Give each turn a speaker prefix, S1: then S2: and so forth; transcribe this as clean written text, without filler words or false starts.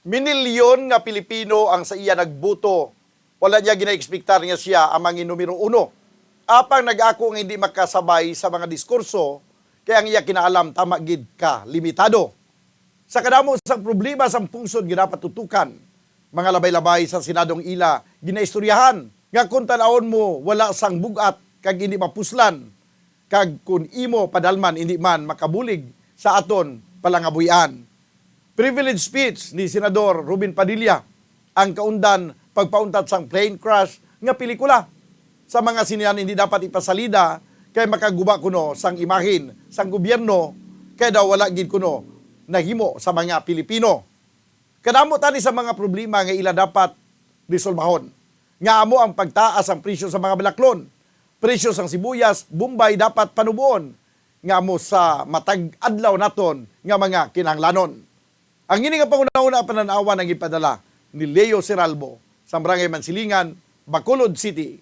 S1: Minilyon nga Pilipino ang sa iya nagbuto. Wala niya gina-expectar nga siya ang mga numero uno. Apang nag-ako nga hindi makasabay sa mga diskurso, kaya ang iya kinaalam tama gid ka, limitado. Sa kadamo sa problema sa pungsod ginapat tutukan, mga labay-labay sa Senadong ila, ginaistoryahan, nga kung tanawon mo wala sang bugat, kag hindi mapuslan, kag kung imo padalman hindi man makabulig sa aton palangabuyan. Privilege speech ni Senador Ruben Padilla ang kaundan pagpauntat sang plane crash nga pelikula. Sa mga sinihan hindi dapat ipasalida kay makaguba kuno sang imahin sang gobyerno kay daw wala gid kuno nahimo sa mga Pilipino. Kadamo tani sa mga problema nga ila dapat resolbahon. Nga amo ang pagtaas ang presyo sa mga balaklon. Presyo sang sibuyas, Bombay dapat panubuon. Nga amo sa matag adlaw naton nga mga kinahanglanon. Ang ini nga pangunahuna pananawan ang ipadala ni Leo Seralbo sa Barangay Mansilingan, Bacolod City.